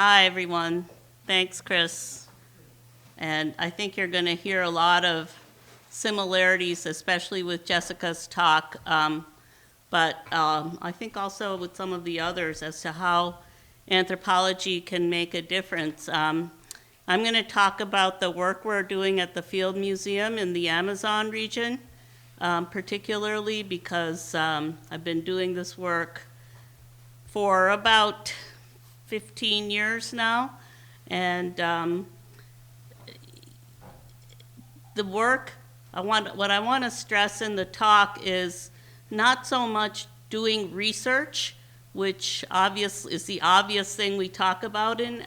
Hi, everyone. Thanks, Chris. And I think you're going to hear a lot of similarities, especially with Jessica's talk, but I think also with some of the others as to how anthropology can make a difference. I'm going to talk about the work we're doing at the Field Museum in the Amazon region, particularly because I've been doing this work for about 15 years now, and the work, what I want to stress in the talk is not so much doing research, which is the obvious thing we talk about in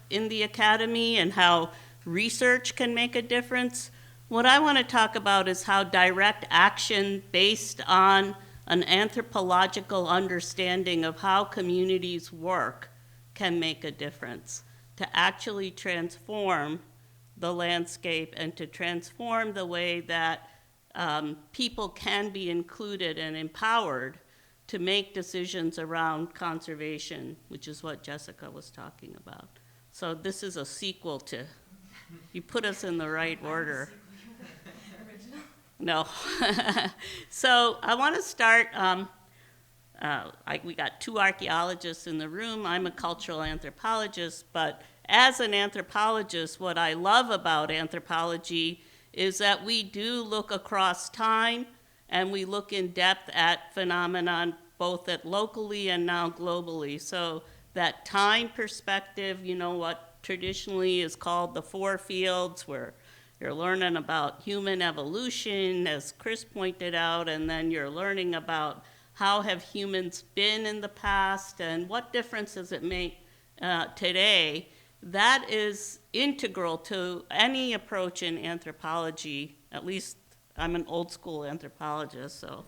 the academy and how research can make a difference. What I want to talk about is how direct action based on an anthropological understanding of how communities work can make a difference to actually transform the landscape and to transform the way that people can be included and empowered to make decisions around conservation, which is what Jessica was talking about. So this is a sequel to, you put us in the right order. No. So I want to start, we got two archaeologists in the room. I'm a cultural anthropologist, but as an anthropologist, what I love about anthropology is that we do look across time and we look in depth at phenomenon both at locally and now globally. So that time perspective, you know, what traditionally is called the four fields, where you're learning about human evolution, as Chris pointed out, and then you're learning about how have humans been in the past and what difference does it make today. That is integral to any approach in anthropology. At least I'm an old school anthropologist, so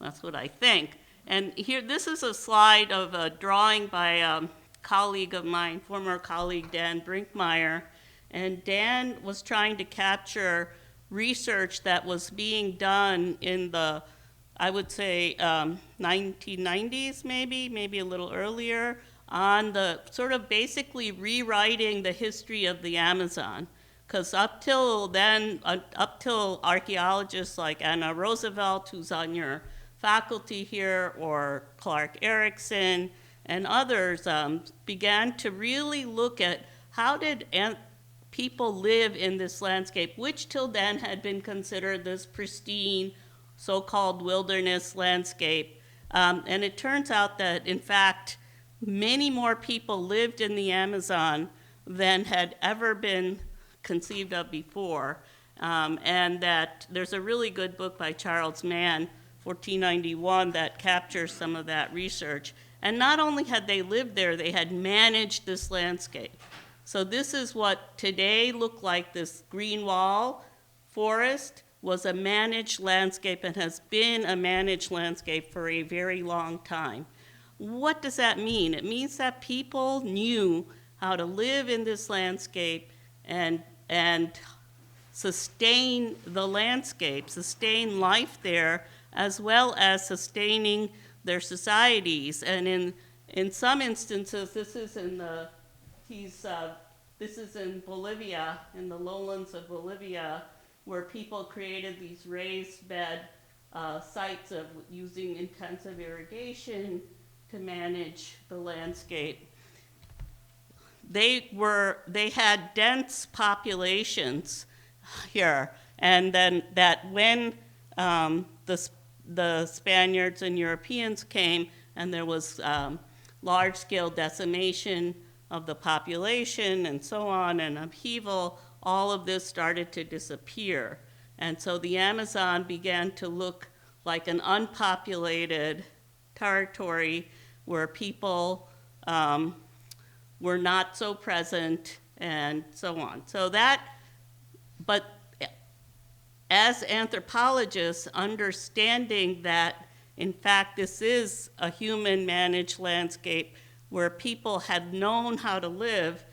that's what I think. And here, this is a slide of a drawing by a colleague of mine, former colleague Dan Brinkmeyer. And Dan was trying to capture research that was being done in the, I would say, 1990s maybe a little earlier, on the sort of basically rewriting the history of the Amazon. Because up till then, up till archaeologists like Anna Roosevelt, who's on your faculty here, or Clark Erickson, and others began to really look at how did people live in this landscape, which till then had been considered this pristine, so-called wilderness landscape. And it turns out that, in fact, many more people lived in the Amazon than had ever been conceived of before. And that there's a really good book by Charles Mann, 1491, that captures some of that research. And not only had they lived there, they had managed this landscape. So this is what today looked like. This green wall forest was a managed landscape and has been a managed landscape for a very long time. What does that mean? It means that people knew how to live in this landscape and sustain the landscape, sustain life there, as well as sustaining their societies. And in some instances, this is in Bolivia, in the lowlands of Bolivia, where people created these raised bed sites of using intensive irrigation to manage the landscape. They had dense populations here, and then that when the Spaniards and Europeans came, and there was large-scale decimation of the population and so on, and upheaval, all of this started to disappear. And so the Amazon began to look like an unpopulated territory where people were not so present and so on. But as anthropologists, understanding that, in fact, this is a human-managed landscape where people had known how to live,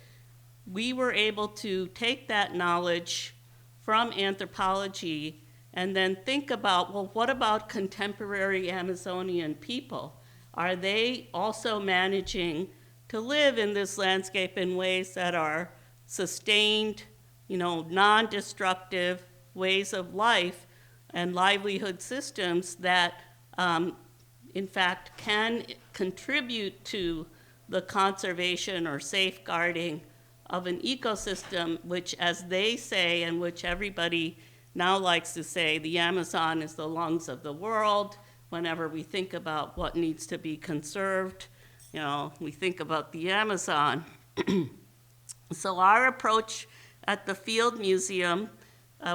we were able to take that knowledge from anthropology and then think about, well, what about contemporary Amazonian people? Are they also managing to to live in this landscape in ways that are sustained, non-destructive ways of life and livelihood systems that, in fact, can contribute to the conservation or safeguarding of an ecosystem, which, as they say, and which everybody now likes to say, the Amazon is the lungs of the world. Whenever we think about what needs to be conserved, we think about the Amazon. So our approach at the Field Museum,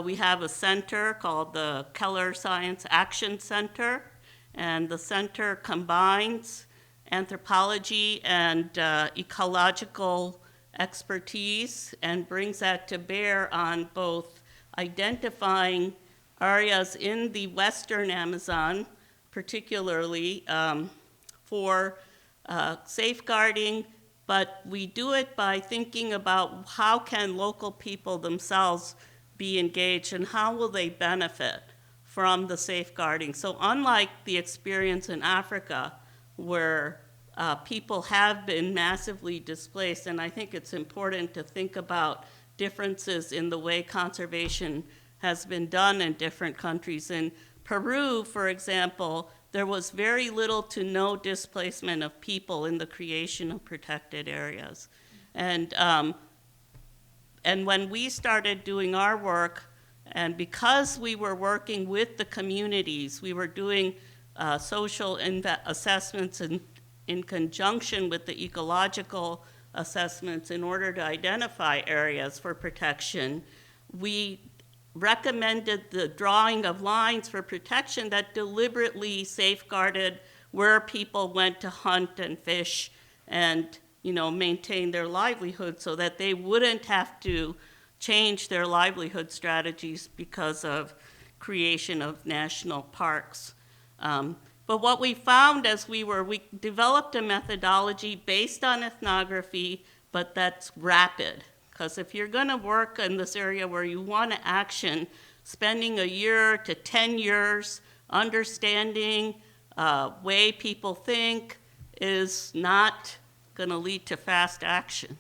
we have a center called the Keller Science Action Center, and the center combines anthropology and ecological expertise and brings that to bear on both identifying areas in the Western Amazon, particularly for safeguarding, but we do it by thinking about how can local people themselves be engaged and how will they benefit from the safeguarding. So unlike the experience in Africa, where people have been massively displaced, and I think it's important to think about differences in the way conservation has been done in different countries. In Peru, for example, there was very little to no displacement of people in the creation of protected areas. And when we started doing our work, and because we were working with the communities, we were doing social assessments in conjunction with the ecological assessments in order to identify areas for protection, we recommended the drawing of lines for protection that deliberately safeguarded where people went to hunt and fish and maintain their livelihood so that they wouldn't have to change their livelihood strategies because of creation of national parks. But what we found as we developed a methodology based on ethnography, but that's rapid. Because if you're going to work in this area where you want to action, spending a year to 10 years understanding way people think is not going to lead to fast action.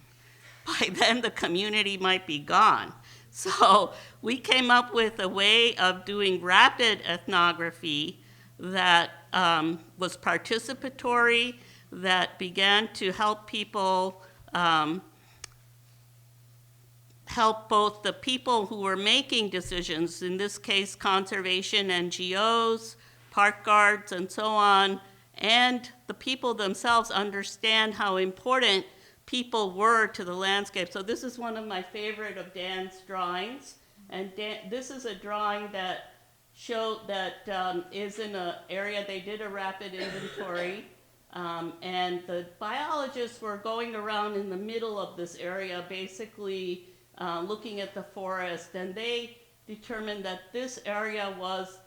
By then, the community might be gone. So we came up with a way of doing rapid ethnography that was participatory, that began to help people help both the people who were making decisions, in this case conservation NGOs, park guards, and so on, and the people themselves understand how important people were to the landscape. So this is one of my favorite of Dan's drawings, and this is a drawing that is in an area they did a rapid inventory, and the biologists were going around in the middle of this area, basically looking at the forest, and they determined that this area was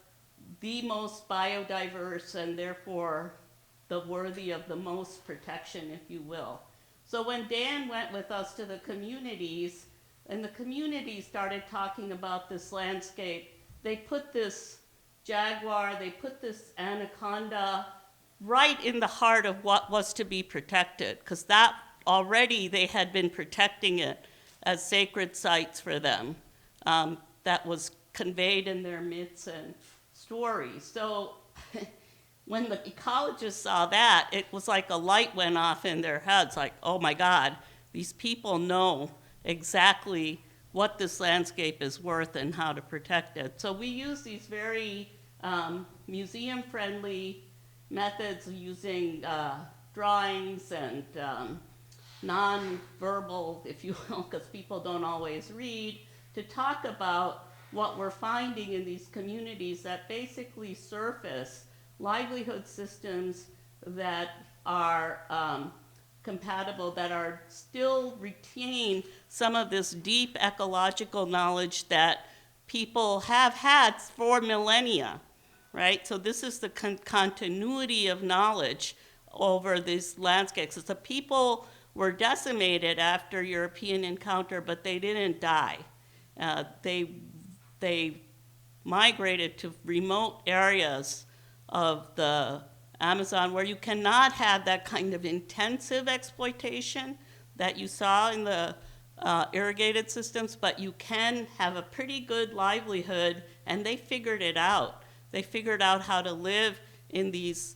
the most biodiverse and therefore the worthy of the most protection, if you will. So when Dan went with us to the communities, and the communities started talking about this landscape, they put this jaguar, they put this anaconda right in the heart of what was to be protected, because that already they had been protecting it as sacred sites for them. That was conveyed in their myths and stories. So when the ecologists saw that, it was like a light went off in their heads, like, oh my God, these people know exactly what this landscape is worth and how to protect it. So we use these very museum-friendly methods using drawings and non-verbal, if you will, because people don't always read, to talk about what we're finding in these communities that basically surface livelihood systems that are compatible, that are still retain some of this deep ecological knowledge that people have had for millennia, right? So this is the continuity of knowledge over these landscapes. It's the people were decimated after European encounter, but they didn't die. They migrated to remote areas of the Amazon, where you cannot have that kind of intensive exploitation that you saw in the irrigated systems, but you can have a pretty good livelihood, and they figured it out. They figured out how to live in these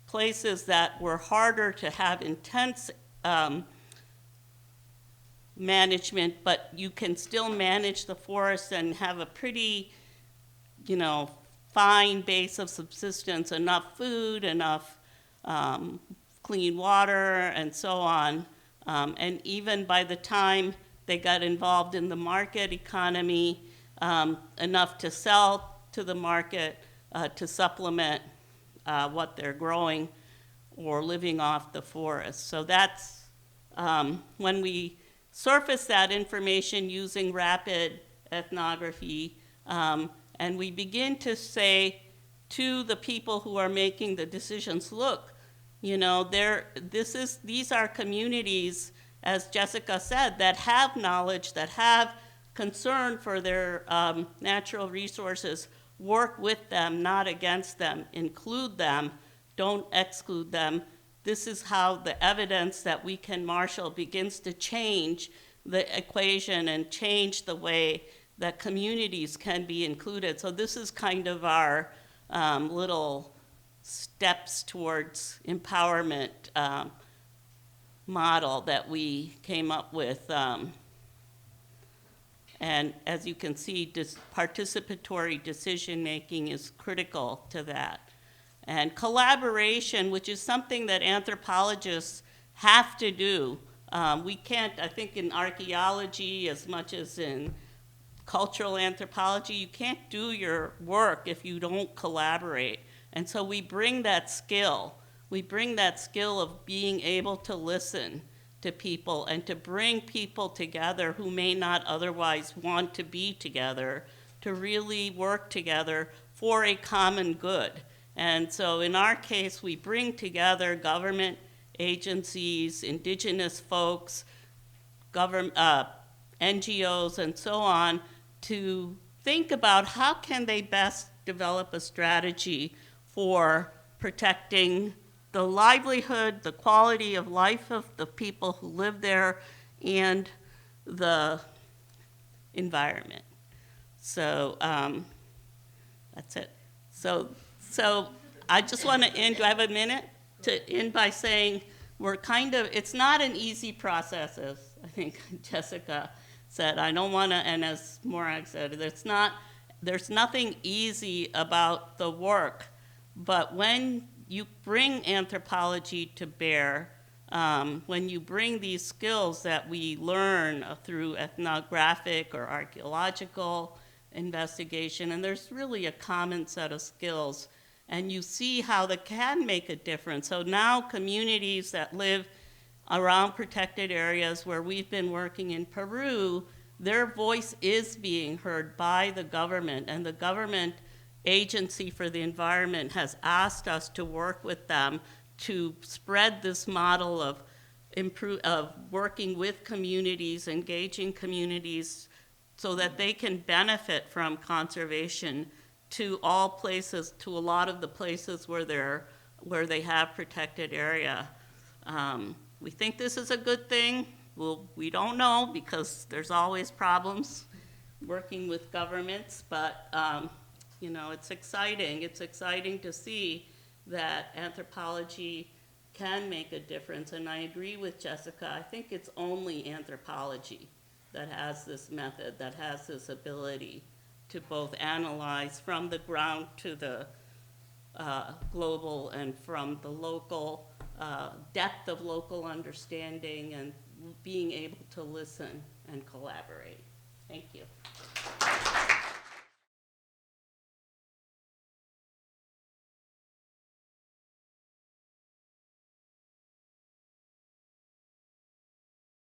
places that were harder to have intense management, but you can still manage the forest and have a pretty, fine base of subsistence, enough food, enough clean water, and so on. And even by the time they got involved in the market economy, enough to sell to the market to supplement what they're growing or living off the forest. So that's when we surface that information using rapid ethnography, and we begin to say to the people who are making the decisions, look, these are communities, as Jessica said, that have knowledge, that have concern for their natural resources. Work with them, not against them. Include them, don't exclude them. This is how the evidence that we can marshal begins to change the equation and change the way that communities can be included. So this is kind of our little steps towards empowerment model that we came up with. And as you can see, participatory decision-making is critical to that. And collaboration, which is something that anthropologists have to do. We can't, I think in archaeology as much as in cultural anthropology, you can't do your work if you don't collaborate. And so we bring that skill. We bring that skill of being able to listen to people and to bring people together who may not otherwise want to be together, to really work together for a common good. And so in our case, we bring together government agencies, indigenous folks, NGOs, and so on, to think about how can they best develop a strategy for protecting the livelihood, the quality of life of the people who live there, and the environment. So that's it. So I just want to end, do I have a minute? To end by saying it's not an easy process, as I think Jessica said. I don't want to, and as Morag said, there's nothing easy about the work, but when you bring anthropology to bear, when you bring these skills that we learn through ethnographic or archaeological investigation, and there's really a common set of skills, and you see how that can make a difference. So now communities that live around protected areas where we've been working in Peru, their voice is being heard by the government, and the government Agency for the Environment has asked us to work with them to spread this model of working with communities, engaging communities, so that they can benefit from conservation to all places, to a lot of the places where they have protected area. We think this is a good thing. Well, we don't know, because there's always problems working with governments, but it's exciting. It's exciting to see that anthropology can make a difference, and I agree with Jessica. I think it's only anthropology that has this method, that has this ability to both analyze from the ground to the global, and from the local depth of local understanding, and being able to listen and collaborate. Thank you.